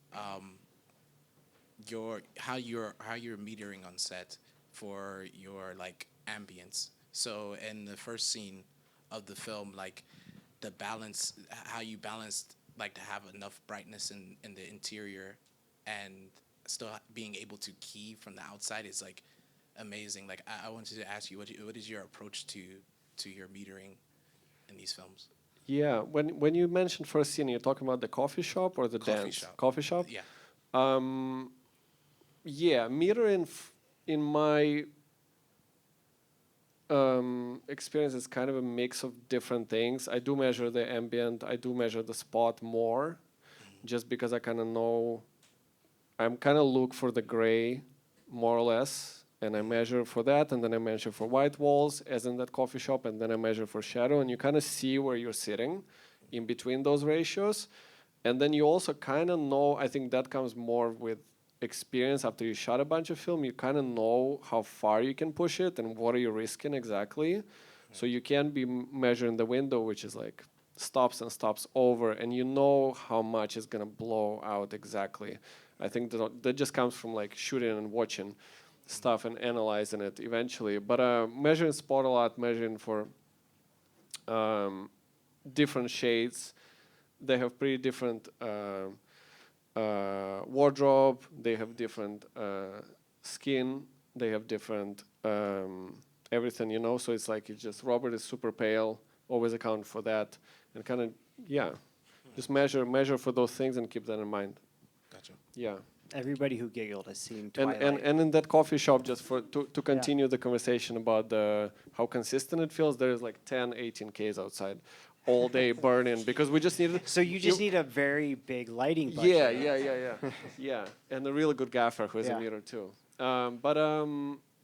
how you're metering on set for your like ambience. So in the first scene of the film, like the balance, how you balanced like to have enough brightness in the interior and still being able to key from the outside is like amazing. Like I wanted to ask you, what is your approach to your metering in these films? Yeah, when you mentioned first scene, you're talking about the coffee shop or the Coffee dance? shop. Coffee shop? Yeah. Yeah, metering in my experience is kind of a mix of different things. I do measure the ambient, I do measure the spot more, just because I kind of know, I'm kind of look for the gray more or less, and I measure for that, and then I measure for white walls, as in that coffee shop, and then I measure for shadow, and you kind of see where you're sitting in between those ratios. And then you also kind of know, I think that comes more with experience after you shot a bunch of film, you kind of know how far you can push it and what are you risking exactly. So you can be measuring the window, which is like stops and stops over, and you know how much is going to blow out exactly. I think that just comes from like shooting and watching stuff and analyzing it eventually. But measuring spot a lot, measuring for different shades. They have pretty different wardrobe, they have different skin, they have different everything, you know, so it's like it's just Robert is super pale, always account for that, and kind of, yeah, just measure for those things and keep that in mind. Gotcha. Yeah. Everybody who giggled has seen Twilight. And in that coffee shop, just to continue the conversation about how consistent it feels, there's like 10, 18 Ks outside all day burning because we just need. So you just need a very big lighting budget. Yeah. Yeah, and a really good gaffer who is a meter too.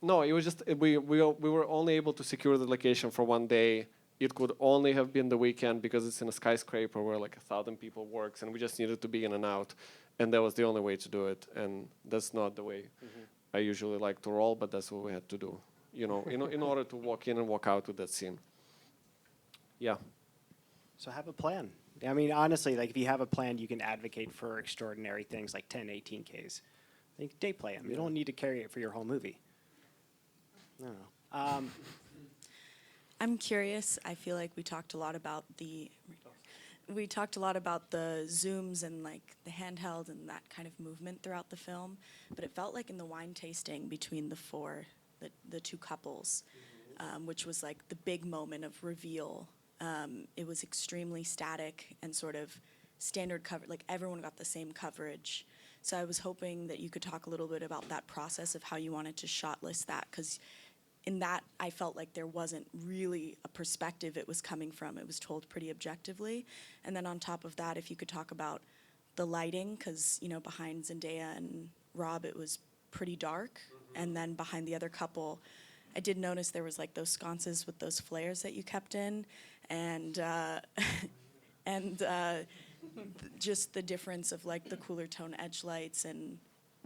No, it was just we were only able to secure the location for one day. It could only have been the weekend because it's in a skyscraper where like 1,000 people works, and we just needed to be in and out, and that was the only way to do it. And that's not the way I usually like to roll, but that's what we had to do, you know, in order to walk in and walk out with that scene. Yeah. So have a plan. I mean, honestly, like if you have a plan, you can advocate for extraordinary things like 10, 18 Ks. Like day play them. You don't need to carry it for your whole movie. I don't know. I'm curious. I feel like we talked a lot about the zooms and like the handheld and that kind of movement throughout the film, but it felt like in the wine tasting between the two couples, which was like the big moment of reveal. It was extremely static and sort of standard cover, like everyone got the same coverage. So I was hoping that you could talk a little bit about that process of how you wanted to shot list that, because in that I felt like there wasn't really a perspective it was coming from. It was told pretty objectively. And then on top of that, if you could talk about the lighting, because behind Zendaya and Rob it was pretty dark, and then behind the other couple, I did notice there was like those sconces with those flares that you kept in, and and just the difference of like the cooler tone edge lights and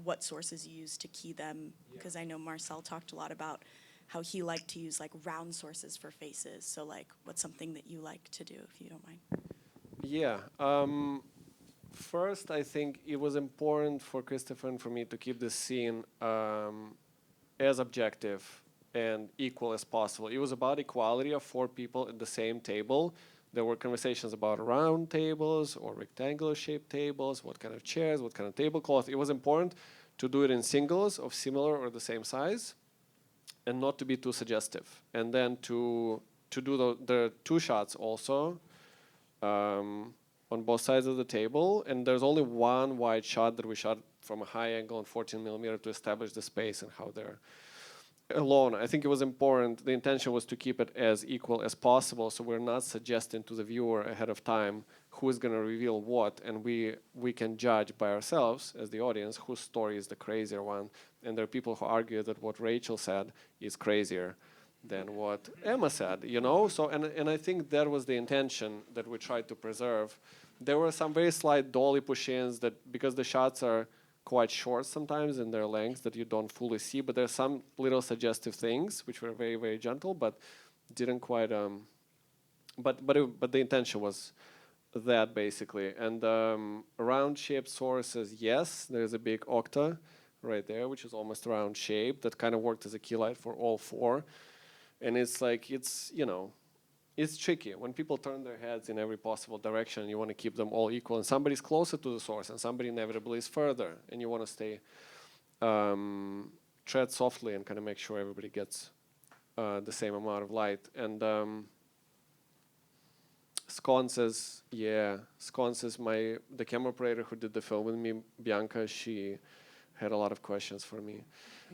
what sources you use to key them. Because I know Marcel talked a lot about how he liked to use like round sources for faces. So like, what's something that you like to do, if you don't mind? Yeah. First, I think it was important for Christopher and for me to keep the scene as objective and equal as possible. It was about equality of 4 people at the same table. There were conversations about round tables or rectangular shaped tables, what kind of chairs, what kind of tablecloth. It was important to do it in singles of similar or the same size and not to be too suggestive. And then to do the 2 shots also on both sides of the table. And there's only one wide shot that we shot from a high angle on 14 millimeter to establish the space and how they're alone. I think it was important. The intention was to keep it as equal as possible, so we're not suggesting to the viewer ahead of time who is going to reveal what, and we can judge by ourselves as the audience whose story is the crazier one. And there are people who argue that what Rachel said is crazier than what Emma said, So, and I think that was the intention that we tried to preserve. There were some very slight dolly push-ins that, because the shots are quite short sometimes in their length, that you don't fully see, but there's some little suggestive things which were very, very gentle, but didn't quite but the intention was that basically. And round shaped sources, yes, there's a big octa right there, which is almost round shaped, that kind of worked as a key light for all 4. And it's like, it's tricky when people turn their heads in every possible direction. You want to keep them all equal, and somebody's closer to the source, and somebody inevitably is further, and you want to stay tread softly and kind of make sure everybody gets the same amount of light. And sconces, the camera operator who did the film with me, Bianca, she had a lot of questions for me.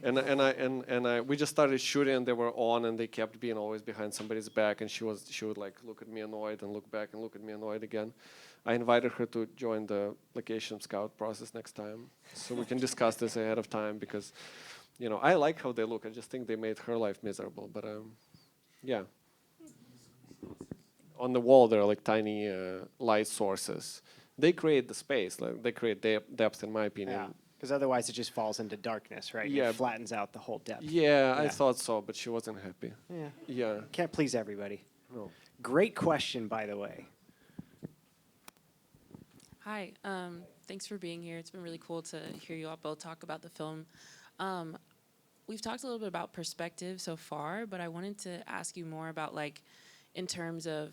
We just started shooting, and they were on, and they kept being always behind somebody's back, and she would like look at me annoyed and look back and look at me annoyed again. I invited her to join the location scout process next time, so we can discuss this ahead of time, because I like how they look. I just think they made her life miserable. But yeah, on the wall there are like tiny light sources. They create the space, like they create depth, in my opinion. Yeah. Because otherwise it just falls into darkness, right? Yeah. It flattens out the whole depth. Yeah, I thought so, but she wasn't happy. Yeah. Yeah. Can't please everybody. No. Great question, by the way. Hi, thanks for being here. It's been really cool to hear you all both talk about the film. We've talked a little bit about perspective so far, but I wanted to ask you more about, like, in terms of,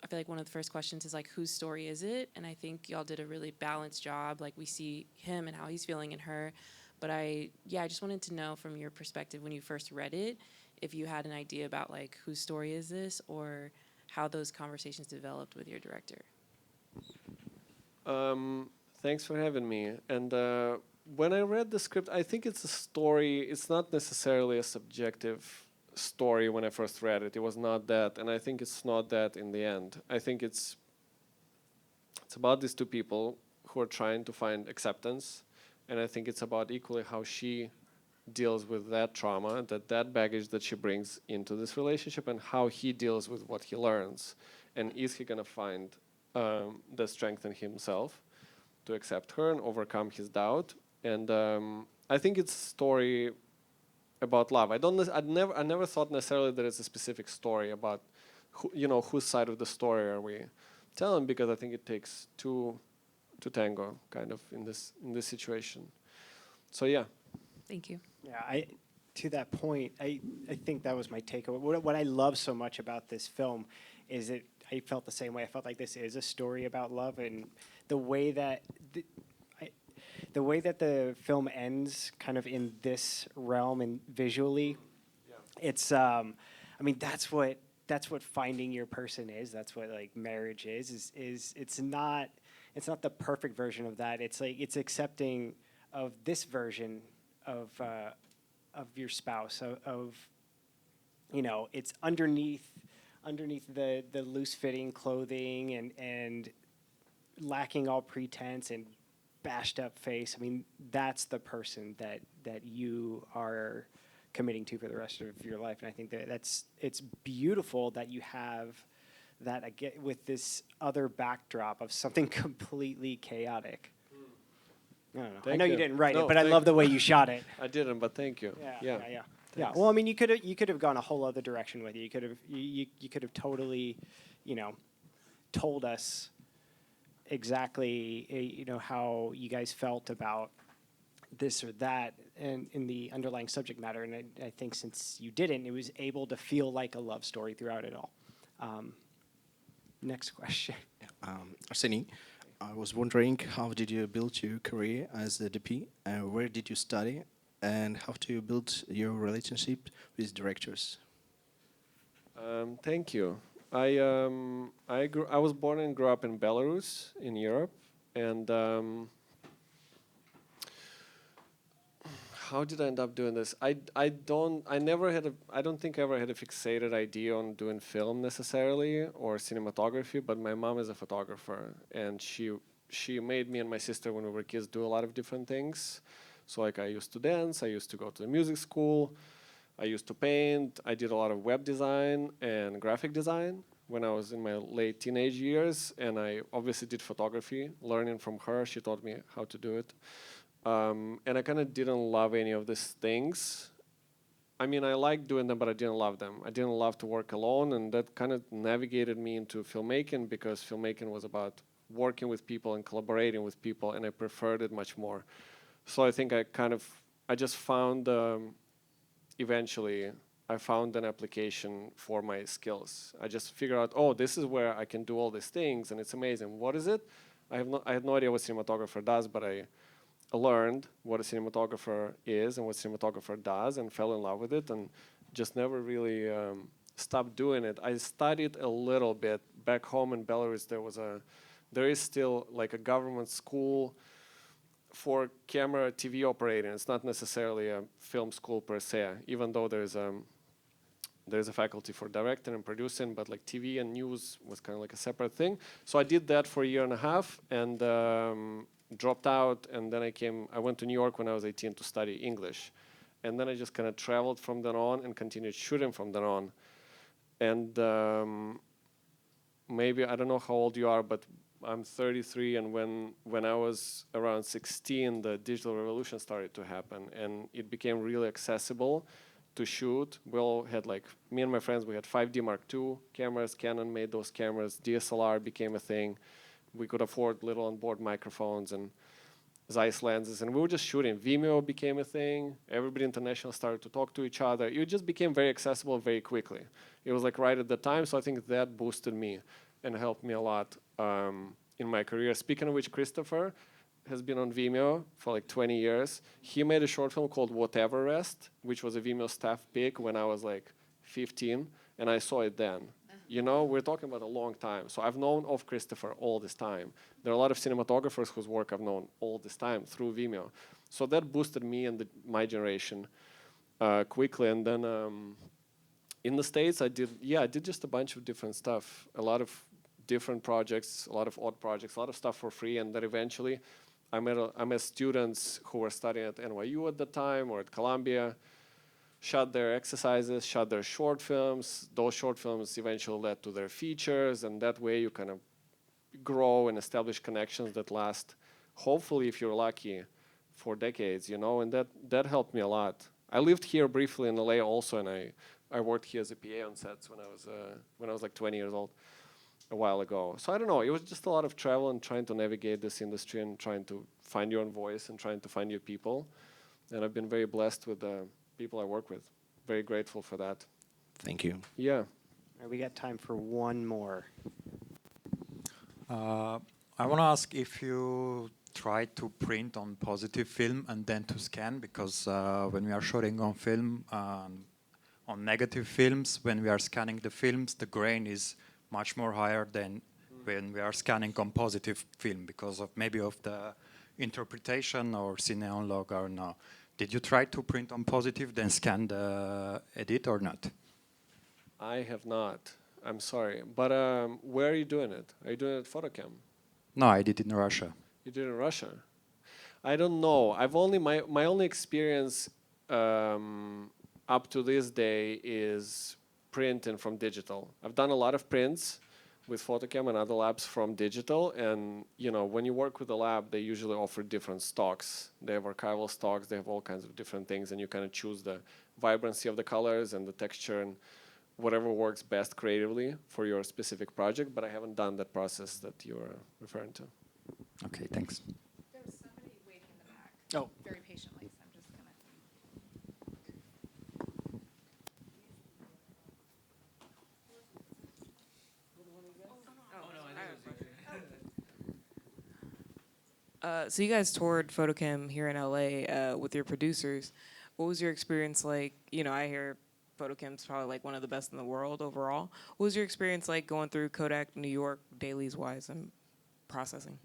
I feel like one of the first questions is like, whose story is it? And I think y'all did a really balanced job. Like, we see him and how he's feeling and her. But I just wanted to know from your perspective when you first read it, if you had an idea about like, whose story is this, or how those conversations developed with your director. Thanks for having me. And when I read the script, I think it's a story. It's not necessarily a subjective story when I first read it. It was not that, and I think it's not that in the end. I think it's about these 2 people who are trying to find acceptance, and I think it's about equally how she deals with that trauma, that baggage that she brings into this relationship, and how he deals with what he learns. And is he gonna find the strength in himself to accept her and overcome his doubt? And I think it's a story about love. I never thought necessarily that it's a specific story about whose side of the story are we telling, because I think it takes 2 to tango kind of in this situation. So yeah. Thank you. Yeah, to that point, I think that was my takeaway. What I love so much about this film is that I felt the same way. I felt like this is a story about love, and the way that the film ends kind of in this realm and visually, it's I mean that's what finding your person is. That's what like marriage is it's not the perfect version of that. It's like it's accepting of this version of your spouse, of it's underneath the loose fitting clothing and lacking all pretense and bashed up face. I mean, that's the person that you are committing to for the rest of your life. And I think that it's beautiful that you have that with this other backdrop of something completely chaotic. I don't know. I Thank know you you. didn't write No, it, but I thank love you. the way you shot it. I didn't, but thank you. Yeah. Thanks. Well, I mean, you could have gone a whole other direction with it. You could have totally, told us exactly, how you guys felt about this or that, and in the underlying subject matter. And I think since you didn't, it was able to feel like a love story throughout it all. Next question. Arseni, I was wondering, how did you build your career as a DP, and where did you study, and how do you build your relationship with directors? Thank you. I was born and grew up in Belarus in Europe, and how did I end up doing this? I don't think I ever had a fixated idea on doing film necessarily or cinematography, but my mom is a photographer, and she made me and my sister, when we were kids, do a lot of different things. So like, I used to dance, I used to go to the music school, I used to paint, I did a lot of web design and graphic design when I was in my late teenage years, and I obviously did photography, learning from her. She taught me how to do it. And I kind of didn't love any of these things. I mean, I liked doing them, but I didn't love them. I didn't love to work alone, and that kind of navigated me into filmmaking, because filmmaking was about working with people and collaborating with people, and I preferred it much more. So I think I just found, eventually, I found an application for my skills. I just figured out, oh, this is where I can do all these things, and it's amazing. What is it? I had no idea what cinematographer does, but I learned what a cinematographer is and what cinematographer does, and fell in love with it, and just never really stopped doing it. I studied a little bit back home in Belarus. There is still like a government school for camera TV operating. It's not necessarily a film school per se, even though there's a faculty for directing and producing, but like TV and news was kind of like a separate thing. So I did that for a year and a half, and dropped out, and then I went to New York when I was 18 to study English. And then I just kind of traveled from then on and continued shooting from then on. And maybe, I don't know how old you are, but I'm 33, and when I was around 16, the digital revolution started to happen, and it became really accessible to shoot. We all had, like, me and my friends, we had 5D Mark II cameras. Canon made those cameras. DSLR became a thing. We could afford little onboard microphones and Zeiss lenses, and we were just shooting. Vimeo became a thing. Everybody international started to talk to each other. It just became very accessible very quickly. It was like right at the time, so I think that boosted me and helped me a lot in my career. Speaking of which, Christopher has been on Vimeo for like 20 years. He made a short film called Whatever Rest, which was a Vimeo staff pick when I was like 15, and I saw it then. You know, we're talking about a long time. So I've known of Christopher all this time. There are a lot of cinematographers whose work I've known all this time through Vimeo. So that boosted me and my generation quickly. And then in the States, I did just a bunch of different stuff. A lot of different projects, a lot of odd projects, a lot of stuff for free. And then eventually, I met students who were studying at NYU at the time or at Columbia, shot their exercises, shot their short films. Those short films eventually led to their features, and that way you kind of grow and establish connections that last, hopefully, if you're lucky, for decades, you know, and that helped me a lot. I lived here briefly in LA also, and I worked here as a PA on sets when I was like 20 years old a while ago. So I don't know, it was just a lot of travel and trying to navigate this industry and trying to find your own voice and trying to find your people. And I've been very blessed with the people I work with. Very grateful for that. Thank you. Yeah. All right, we got time for one more. I want to ask if you try to print on positive film and then to scan, because when we are shooting on film, on negative films, when we are scanning the films, the grain is much more higher than when we are scanning on positive film, because of maybe of the interpretation or cineolog or no. Did you try to print on positive, then scan the edit or not? I have not. I'm sorry. But where are you doing it? Are you doing it at Photocam? No, I did it in Russia. You did it in Russia? I don't know. I've only my only experience up to this day is printing from digital. I've done a lot of prints with Photocam and other labs from digital, and when you work with a lab, they usually offer different stocks. They have archival stocks. They have all kinds of different things, and you kind of choose the vibrancy of the colors and the texture and whatever works best creatively for your specific project. But I haven't done that process that you're referring to. Okay, thanks. There was somebody waiting in the back. Oh. Very patiently, so I'm just gonna. So you guys toured Photocam here in LA with your producers. What was your experience like? I hear Photocam's probably like one of the best in the world overall. What was your experience like going through Kodak New York dailies wise and processing?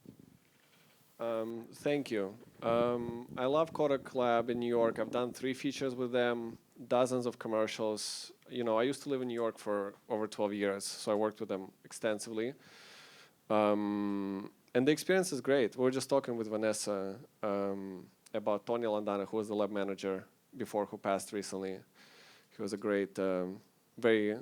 Thank you. I love Kodak Lab in New York. I've done 3 features with them, dozens of commercials. I used to live in New York for over 12 years, so I worked with them extensively. And the experience is great. We were just talking with Vanessa about Tony Landana, who was the lab manager before, who passed recently. He was a great, very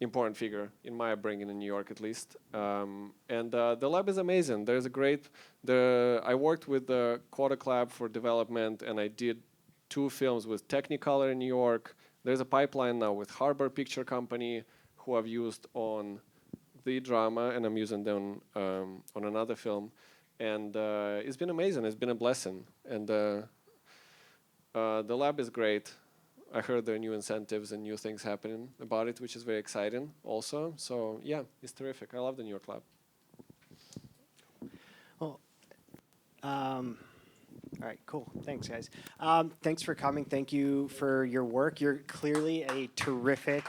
important figure in my upbringing in New York, at least. And the lab is amazing. There's a great. I worked with the Kodak Lab for development, and I did 2 films with Technicolor in New York. There's a pipeline now with Harbor Picture Company, who I've used on the drama, and I'm using them on another film. And it's been amazing. It's been a blessing. And the lab is great. I heard there are new incentives and new things happening about it, which is very exciting also. So yeah, it's terrific. I love the New York lab. Well, all right, cool. Thanks, guys. Thanks for coming. Thank you for your work. You're clearly a terrific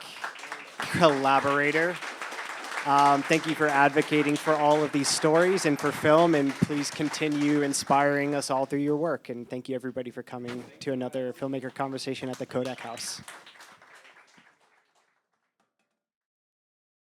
collaborator. Thank you for advocating for all of these stories and for film, and please continue inspiring us all through your work. And thank you, everybody, for coming to another Filmmaker Conversation at the Kodak House.